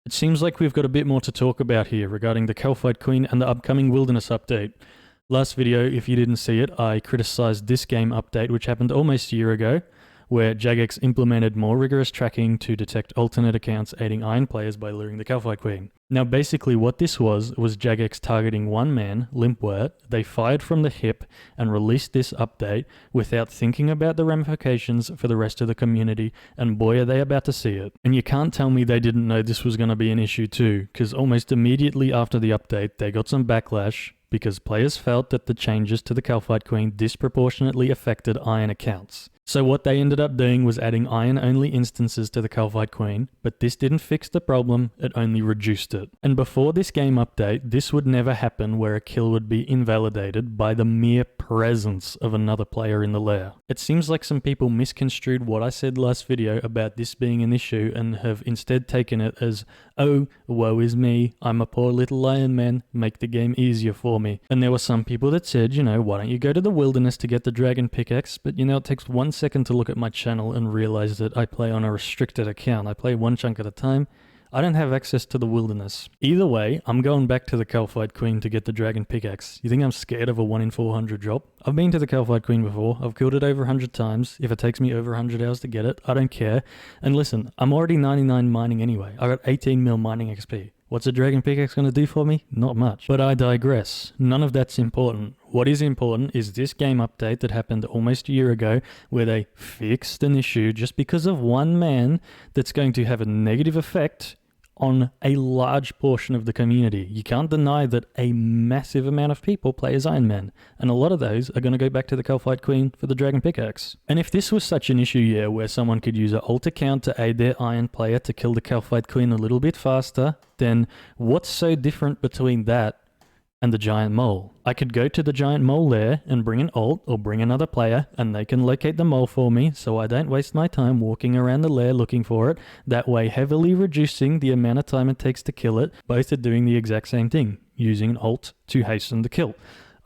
It seems like we've got a bit more to talk about here regarding the Kalphite Queen and the upcoming Wilderness update. Last video, if you didn't see it, I criticized this game update, which happened almost a year ago, where Jagex implemented more rigorous tracking to detect alternate accounts aiding Iron players by luring the Kalphite Queen. Now basically what this was Jagex targeting one man, Limpwort. They fired from the hip and released this update without thinking about the ramifications for the rest of the community, and boy are they about to see it. And you can't tell me they didn't know this was going to be an issue too, because almost immediately after the update they got some backlash because players felt that the changes to the Kalphite Queen disproportionately affected Iron accounts. So what they ended up doing was adding Iron-only instances to the Kalphite Queen, but this didn't fix the problem, it only reduced it. And before this game update, this would never happen where a kill would be invalidated by the mere presence of another player in the lair. It seems like some people misconstrued what I said last video about this being an issue and have instead taken it as, oh, woe is me, I'm a poor little Iron Man, make the game easier for me. And there were some people that said, why don't you go to the wilderness to get the dragon pickaxe, but it takes 1 second to look at my channel and realize that I play on a restricted account. I play one chunk at a time. I don't have access to the wilderness. Either way, I'm going back to the Kalphite Queen to get the dragon pickaxe. You think I'm scared of a 1 in 400 drop? I've been to the Kalphite Queen before. I've killed it over 100 times. If it takes me over 100 hours to get it, I don't care. And listen, I'm already 99 mining anyway. I got 18 mil mining XP. What's a dragon pickaxe going to do for me? Not much. But I digress. None of that's important. What is important is this game update that happened almost a year ago where they fixed an issue just because of one man that's going to have a negative effect on a large portion of the community. You can't deny that a massive amount of people play as Iron Man, and a lot of those are going to go back to the Kalphite Queen for the Dragon Pickaxe. And if this was such an issue, where someone could use an alt account to aid their Iron player to kill the Kalphite Queen a little bit faster, then what's so different between that and the giant mole? I could go to the giant mole lair and bring an alt or bring another player and they can locate the mole for me so I don't waste my time walking around the lair looking for it, that way heavily reducing the amount of time it takes to kill it. Both are doing the exact same thing, using an alt to hasten the kill.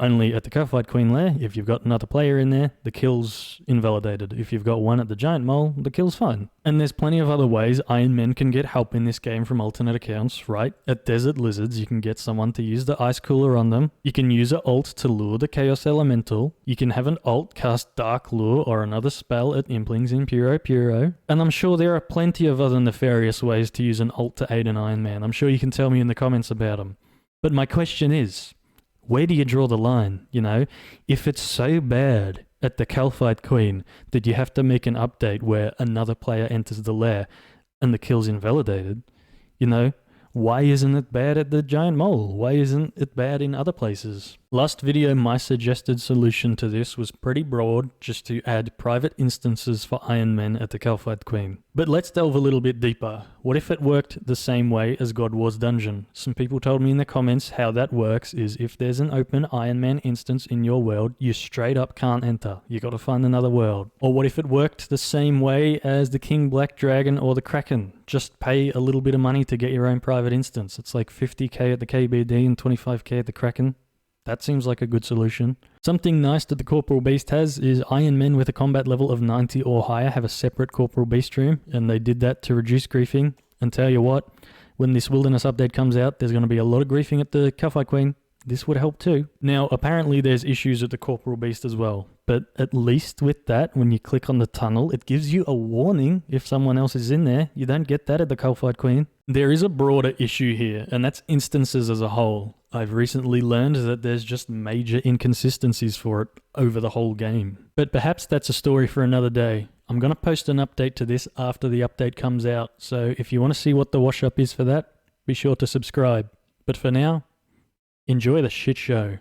Only at the Kalphite Queen lair, if you've got another player in there, the kill's invalidated. If you've got one at the giant mole, the kill's fine. And there's plenty of other ways Iron Men can get help in this game from alternate accounts, right? At Desert Lizards, you can get someone to use the ice cooler on them. You can use an alt to lure the Chaos Elemental. You can have an alt cast Dark Lure or another spell at Implings in Puro. And I'm sure there are plenty of other nefarious ways to use an alt to aid an Iron Man. I'm sure you can tell me in the comments about them. But my question is, where do you draw the line, If it's so bad at the Kalphite Queen that you have to make an update where another player enters the lair and the kill's invalidated, why isn't it bad at the giant mole? Why isn't it bad in other places? Last video, my suggested solution to this was pretty broad, just to add private instances for Iron Men at the Kalphite Queen. But let's delve a little bit deeper. What if it worked the same way as God War's Dungeon? Some people told me in the comments how that works is if there's an open Iron Man instance in your world, you straight up can't enter. You gotta find another world. Or what if it worked the same way as the King Black Dragon or the Kraken? Just pay a little bit of money to get your own private instance. It's like 50k at the KBD and 25k at the Kraken. That seems like a good solution. Something nice that the Corporal Beast has is Iron Men with a combat level of 90 or higher have a separate Corporal Beast room, and they did that to reduce griefing. And tell you what, when this Wilderness update comes out, there's going to be a lot of griefing at the Kalphite Queen. This would help too. Now, apparently there's issues at the Corporal Beast as well, but at least with that, when you click on the tunnel, it gives you a warning if someone else is in there. You don't get that at the Kalphite Queen. There is a broader issue here, and that's instances as a whole. I've recently learned that there's just major inconsistencies for it over the whole game. But perhaps that's a story for another day. I'm going to post an update to this after the update comes out, so if you want to see what the wash-up is for that, be sure to subscribe. But for now, enjoy the shit show.